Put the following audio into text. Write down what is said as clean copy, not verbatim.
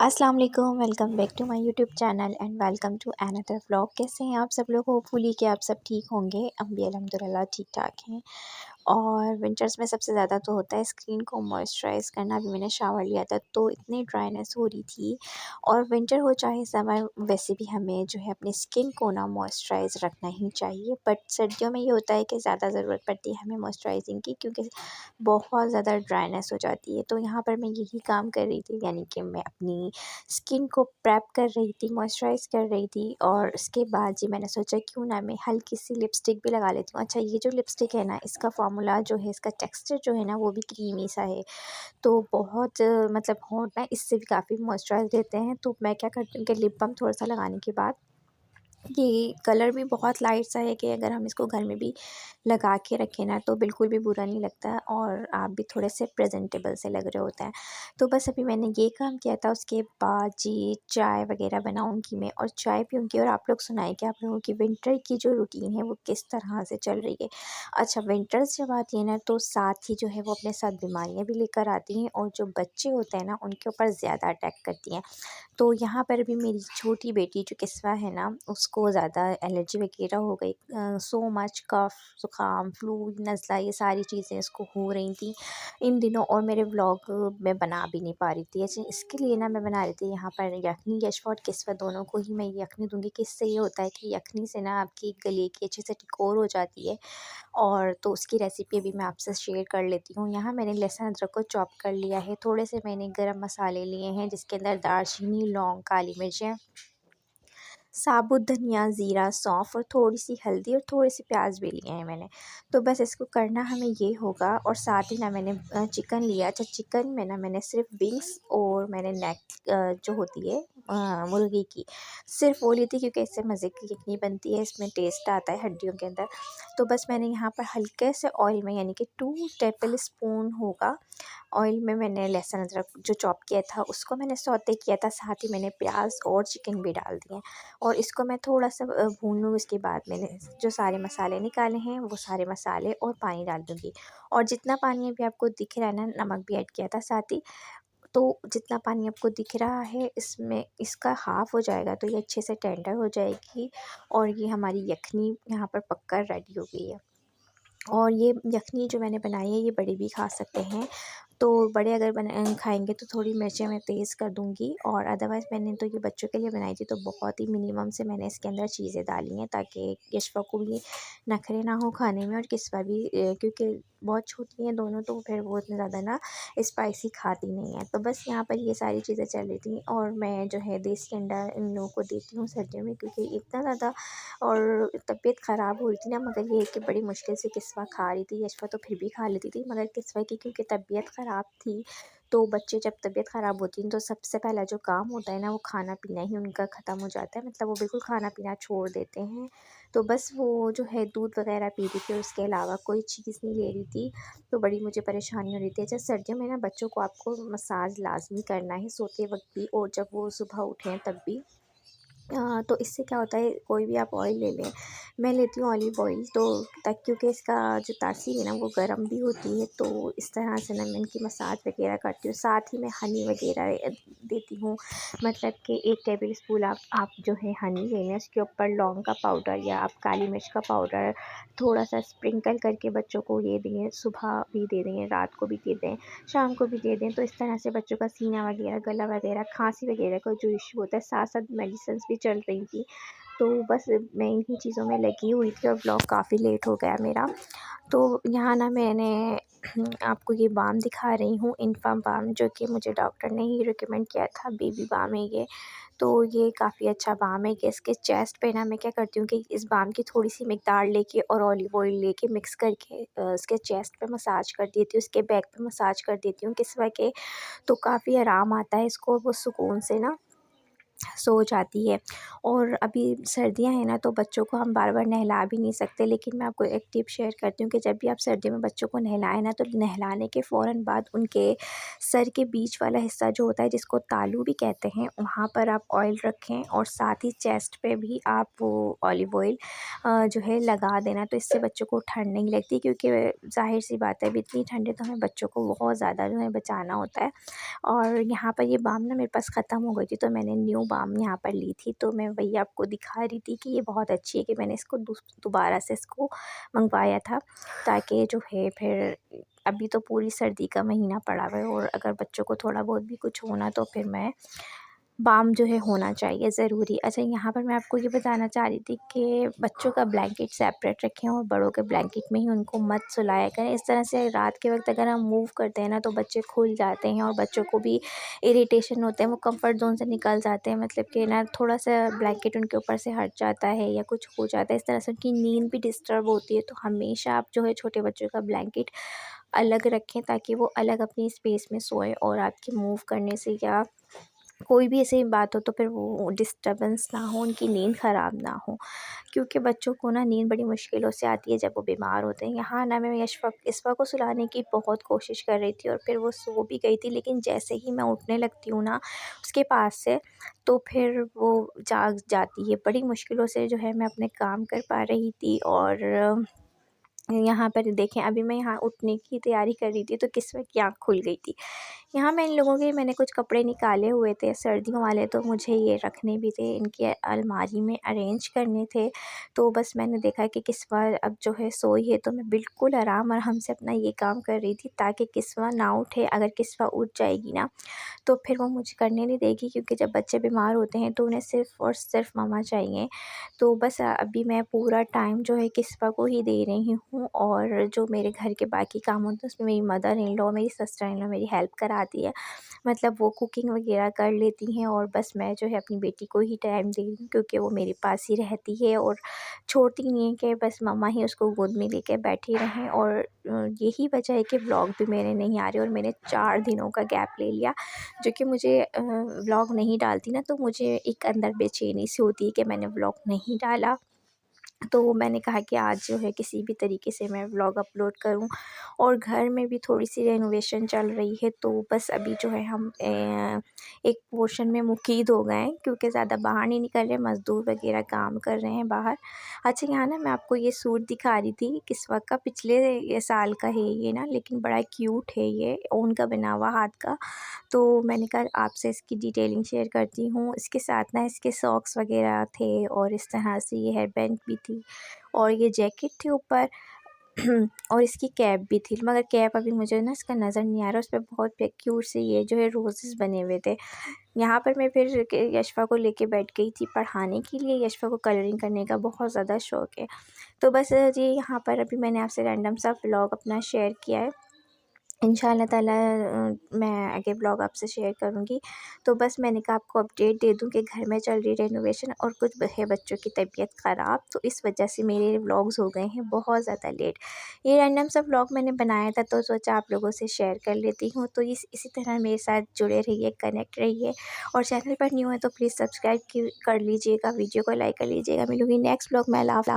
अस्सलाम वालेकुम, welcome back to my YouTube channel and welcome to another vlog. कैसे हैं आप सब लोग? होपफुली कि आप सब ठीक होंगे। हम भी अल्हम्दुलिल्लाह ठीक-ठाक हैं। और विंटर्स में सबसे ज़्यादा तो होता है स्किन को मॉइस्चराइज़ करना। अभी मैंने शावर लिया था तो इतनी ड्राइनेस हो रही थी। और विंटर हो चाहे समर, वैसे भी हमें जो है अपनी स्किन को ना मॉइस्चराइज़ रखना ही चाहिए। बट सर्दियों में ये होता है कि ज़्यादा ज़रूरत पड़ती है हमें मॉइस्चराइज़िंग की, क्योंकि बहुत ज़्यादा ड्राइनेस हो जाती है। तो यहाँ पर मैं यही काम कर रही थी, यानी कि मैं अपनी स्किन को प्रेप कर रही थी, मॉइस्चराइज़ कर रही थी। और उसके बाद जी मैंने सोचा क्यों ना मैं हल्की सी लिपस्टिक भी लगा लेती हूँ। अच्छा, ये जो लिपस्टिक है ना, इसका फ़ॉर्मूला जो है, इसका टेक्सचर जो है ना, वो भी क्रीमी सा है। तो बहुत मतलब होंठ ना इससे भी काफ़ी मॉइस्चराइज़ देते हैं। तो मैं क्या करती हूँ कि लिप बाम थोड़ा-सा लगाने के बाद, ये कलर भी बहुत लाइट सा है कि अगर हम इसको घर में भी लगा के रखें ना तो बिल्कुल भी बुरा नहीं लगता और आप भी थोड़े से प्रेजेंटेबल से लग रहे होते हैं। तो बस अभी मैंने ये काम किया था। उसके बाद जी चाय वगैरह बनाऊंगी मैं और चाय पीऊँगी। और आप लोग सुनाएं कि आप लोगों की विंटर की जो रूटीन है वो किस तरह से चल रही है। अच्छा, विंटर्स जब आती है ना तो साथ ही जो है वो अपने साथ बीमारियाँ भी लेकर आती हैं, और जो बच्चे होते हैं ना उनके ऊपर ज़्यादा अटैक करती हैं। तो यहाँ पर भी मेरी छोटी बेटी जो किस्वा है ना, उसको ज़्यादा एलर्जी वगैरह हो गई। सो मच कफ़, ज़ुकाम, फ्लू, नज़ला, ये सारी चीज़ें इसको हो रही थी इन दिनों। और मेरे व्लॉग मैं बना भी नहीं पा रही थी। ऐसे इसके लिए ना मैं बना रही थी यहाँ पर यखनी। यशफ़ा और किस्वा दोनों को ही मैं यखनी दूँगी। कि इससे ये होता है कि यखनी से ना आपकी गले की अच्छे से टिकोर हो जाती है। और तो उसकी रेसिपी अभी मैं आपसे शेयर कर लेती हूँ। यहाँ मैंने लहसुन अदरक को चॉप कर लिया है। थोड़े से मैंने गरम मसाले लिए हैं, जिसके अंदर दालचीनी, लौंग, काली मिर्चें, साबुत धनिया, ज़ीरा, सौंफ और थोड़ी-सी हल्दी और थोड़े-से प्याज भी लिए हैं मैंने। तो बस इसको करना हमें ये होगा। और साथ ही ना मैंने चिकन लिया। अच्छा, चिकन में ना मैंने सिर्फ़ विंग्स और मैंने नेक जो होती है मुर्गी की, सिर्फ़ वो ली थी, क्योंकि इससे मज़े की यखनी बनती है, इसमें टेस्ट आता है हड्डियों के अंदर। तो बस मैंने यहाँ पर हल्के से ऑयल में, यानी कि 2 टेबल स्पून होगा ऑयल में, मैंने लहसुन अदरक जो चॉप किया था उसको मैंने सौते किया था। साथ ही मैंने प्याज और चिकन भी डाल दिए और इसको मैं थोड़ा-सा भून लूँ। उसके बाद मैंने जो सारे मसाले निकाले हैं वो सारे मसाले और पानी डाल दूँगी। और जितना पानी अभी आपको दिख रहा है ना, नमक भी ऐड किया था साथ ही। तो जितना पानी आपको दिख रहा है, इसमें इसका हाफ़ हो जाएगा तो ये अच्छे से टेंडर हो जाएगी। और ये हमारी यखनी यहाँ पर पककर रेडी हो गई है। और ये यखनी जो मैंने बनाई है ये बड़े भी खा सकते हैं। तो बड़े अगर खाएँगे तो थोड़ी मिर्चें मैं तेज़ कर दूँगी। और अदरवाइज़ मैंने तो ये बच्चों के लिए बनाई थी, तो बहुत ही मिनिमम से मैंने इसके अंदर चीज़ें डाली हैं, ताकि यशफ़ा को भी नखरे ना हो खाने में, और किस्वा भी क्योंकि बहुत छोटी हैं दोनों, तो फिर वो इतनी ज़्यादा ना स्पाइसी खाती नहीं है। तो बस यहाँ पर ये सारी चीज़ें चल रही थी। और मैं जो है देसी अंडा इन लोगों को देती हूँ सर्दियों में, क्योंकि इतना ज़्यादा और तबीयत ख़राब हो रही थी ना, मगर ये है कि बड़ी मुश्किल से किस्वा खा रही थी। यशफ़ा तो फिर भी खा लेती थी, मगर किस्वा की क्योंकि तबीयत ख़राब थी। तो बच्चे जब तबीयत ख़राब होती है तो सबसे पहला जो काम होता है ना, वो खाना-पीना ही उनका ख़त्म हो जाता है। मतलब वो बिल्कुल खाना-पीना छोड़ देते हैं। तो बस वो जो है दूध वग़ैरह पी रही थी, उसके अलावा कोई चीज़ नहीं ले रही थी। तो बड़ी मुझे परेशानी हो रही थी। अच्छा, सर्दियों में ना बच्चों को आपको मसाज लाज़मी करना है, सोते वक़्त भी और जब वो सुबह उठें तब भी। तो इससे क्या होता है, कोई भी आप ऑयल ले लें, मैं लेती हूँ ऑलिव ऑयल। तो क्योंकि इसका जो तासीर है ना वो गर्म भी होती है, तो इस तरह से ना मैं इनकी मसाज वगैरह करती हूँ। साथ ही मैं हनी वगैरह देती हूँ। मतलब कि 1 टेबल स्पून आप जो है हनी ले लें, उसके ऊपर लौंग का पाउडर या आप काली मिर्च का पाउडर थोड़ा-सा स्प्रिंकल करके बच्चों को ये दें। सुबह भी दे दें, रात को भी दे दें, शाम को भी दे दें। तो इस तरह से बच्चों का सीना वगैरह, गला वगैरह, खाँसी वगैरह का जो इश्यू होता है, साथ-साथ मेडिसिन्स भी चल रही थी। तो बस मैं इन्हीं चीज़ों में लगी हुई थी और व्लॉग काफ़ी लेट हो गया मेरा। तो यहाँ ना मैंने आपको ये बाम दिखा रही हूँ, इन्फाम बाम, जो कि मुझे डॉक्टर ने ही रिकमेंड किया था। बेबी बाम है ये। तो ये काफ़ी अच्छा बाम है कि इसके चेस्ट पे ना मैं क्या करती हूँ कि इस बाम की थोड़ी-सी मिकदार लेके और ऑलिव ऑयल लेके मिक्स करके इसके चेस्ट पे मसाज कर देती हूँ, इसके बैक पे मसाज कर देती हूँ किस्वा के। तो काफ़ी आराम आता है इसको, वो सुकून से ना सो जाती है। और अभी सर्दियाँ हैं ना, तो बच्चों को हम बार-बार नहला भी नहीं सकते, लेकिन मैं आपको एक टिप शेयर करती हूँ कि जब भी आप सर्दियों में बच्चों को नहलाएँ ना, तो नहलाने के फ़ौरन बाद उनके सर के बीच वाला हिस्सा जो होता है, जिसको तालू भी कहते हैं, वहाँ पर आप ऑयल रखें और साथ ही चेस्ट पे भी आप वो ऑलिव ऑयल जो है लगा देना। तो इससे बच्चों को ठंड नहीं लगती, क्योंकि ज़ाहिर-सी बात है, अभी इतनी ठंड है तो हमें बच्चों को बहुत ज़्यादा जो है बचाना होता है। और यहाँ पर ये बाम ना मेरे पास ख़त्म हो गई थी, तो मैंने न्यू बाम यहाँ पर ली थी, तो मैं वही आपको दिखा रही थी कि ये बहुत अच्छी है, कि मैंने इसको दोबारा से इसको मंगवाया था, ताकि जो है फिर अभी तो पूरी सर्दी का महीना पड़ा हुआ है, और अगर बच्चों को थोड़ा बहुत भी कुछ होना तो फिर मैं बाम जो है होना चाहिए ज़रूरी। अच्छा, यहाँ पर मैं आपको ये बताना चाह रही थी कि बच्चों का ब्लैंकेट सेपरेट रखें और बड़ों के ब्लैंकेट में ही उनको मत सुलाया करें। इस तरह से रात के वक़्त अगर हम मूव करते हैं ना, तो बच्चे खुल जाते हैं और बच्चों को भी इरिटेशन होते हैं, वो कम्फ़र्ट ज़ोन से निकल जाते हैं, मतलब कि ना थोड़ा-सा ब्लैंकेट उनके ऊपर से हट जाता है या कुछ हो जाता है, इस तरह से उनकी नींद भी डिस्टर्ब होती है। तो हमेशा आप जो है छोटे बच्चों का ब्लैंकेट अलग रखें, ताकि वो अलग अपनी स्पेस में सोएँ, और आपके मूव करने से या कोई भी ऐसी बात हो तो फिर वो डिस्टर्बेंस ना हो, उनकी नींद ख़राब ना हो, क्योंकि बच्चों को ना नींद बड़ी मुश्किलों से आती है जब वो बीमार होते हैं। यहाँ ना मैं इशफ़ा को सुलाने की बहुत कोशिश कर रही थी, और फिर वो सो भी गई थी, लेकिन जैसे ही मैं उठने लगती हूँ ना उसके पास से, तो फिर वो जाग जाती है। बड़ी मुश्किलों से जो है मैं अपने काम कर पा रही थी। और यहाँ पर देखें, अभी मैं यहाँ उठने की तैयारी कर रही थी, तो किस्मत की आँख खुल गई थी। यहाँ मैं इन लोगों के मैंने कुछ कपड़े निकाले हुए थे सर्दियों वाले, तो मुझे ये रखने भी थे, इनकी अलमारी में अरेंज करने थे। तो बस मैंने देखा कि किस्वा अब जो है सोई है, तो मैं बिल्कुल आराम आराम से अपना ये काम कर रही थी, ताकि किस्वा ना उठे। अगर किस्वा उठ जाएगी ना, तो फिर वो मुझे करने नहीं देगी, क्योंकि जब बच्चे बीमार होते हैं तो उन्हें सिर्फ़ और सिर्फ़ मम्मा चाहिए। तो बस अभी मैं पूरा टाइम जो है किस्वा को ही दे रही हूँ, और जो मेरे घर के बाकी काम होते हैं उसमें मेरी मदर इन लॉ, मेरी सिस्टर इन लॉ मेरी हेल्प कराती है। मतलब वो कुकिंग वगैरह कर लेती हैं, और बस मैं जो है अपनी बेटी को ही टाइम दे रही हूँ, क्योंकि वो मेरे पास ही रहती है और छोड़ती नहीं है कि बस मम्मा ही उसको गोद में लेके बैठी रहें। और यही वजह है कि व्लॉग भी मेरे नहीं आ रहे, और मैंने 4 दिनों का गैप ले लिया, जो कि मुझे व्लॉग नहीं डालती ना, तो मुझे एक अंदर बेचैनी सी होती है कि मैंने व्लॉग नहीं डाला। तो मैंने कहा कि आज जो है किसी भी तरीके से मैं व्लॉग अपलोड करूं। और घर में भी थोड़ी-सी रेनोवेशन चल रही है, तो बस अभी जो है हम एक पोर्शन में मुकीद हो गए हैं, क्योंकि ज़्यादा बाहर नहीं निकल रहे, मज़दूर वगैरह काम कर रहे हैं बाहर। अच्छा, यहाँ ना मैं आपको ये सूट दिखा रही थी, किस्वा का पिछले ये साल का है ये ना, लेकिन बड़ा क्यूट है ये, ऊन का बना हुआ हाथ का। तो मैंने कहा आपसे इसकी डिटेलिंग शेयर करती हूँ। इसके साथ ना इसके सॉक्स वगैरह थे, और इस तरह से ये हेयरबैंड भी थी, और ये जैकेट थी ऊपर। और इसकी कैप भी थी, मगर कैप अभी मुझे ना इसका नज़र नहीं आ रहा, उस पे बहुत क्यूट से ये जो है रोज़ेस बने हुए थे। यहाँ पर मैं फिर यशफ़ा को लेके बैठ गई थी पढ़ाने के लिए। यशफ़ा को कलरिंग करने का बहुत ज़्यादा शौक़ है। तो बस जी, यहाँ पर अभी मैंने आपसे रैंडम सा व्लॉग अपना शेयर किया है। इंशाअल्लाह ताला मैं आगे ब्लॉग आपसे शेयर करूँगी। तो बस मैंने कहा आपको अपडेट दे दूँ कि घर में चल रही रेनोवेशन, और कुछ है बच्चों की तबीयत ख़राब, तो इस वजह से मेरे व्लॉग्स हो गए हैं बहुत ज़्यादा लेट। ये रैंडम सा व्लॉग मैंने बनाया था, तो सोचा आप लोगों से शेयर कर लेती हूँ। तो इसी तरह मेरे साथ जुड़े रहिए, कनेक्ट रहिए, और चैनल पर न्यू है तो प्लीज़ सब्सक्राइब कर लीजिएगा, वीडियो को लाइक कर लीजिएगा। मिलूँगी नेक्स्ट व्लॉग में। अल्लाह हाफ़िज़।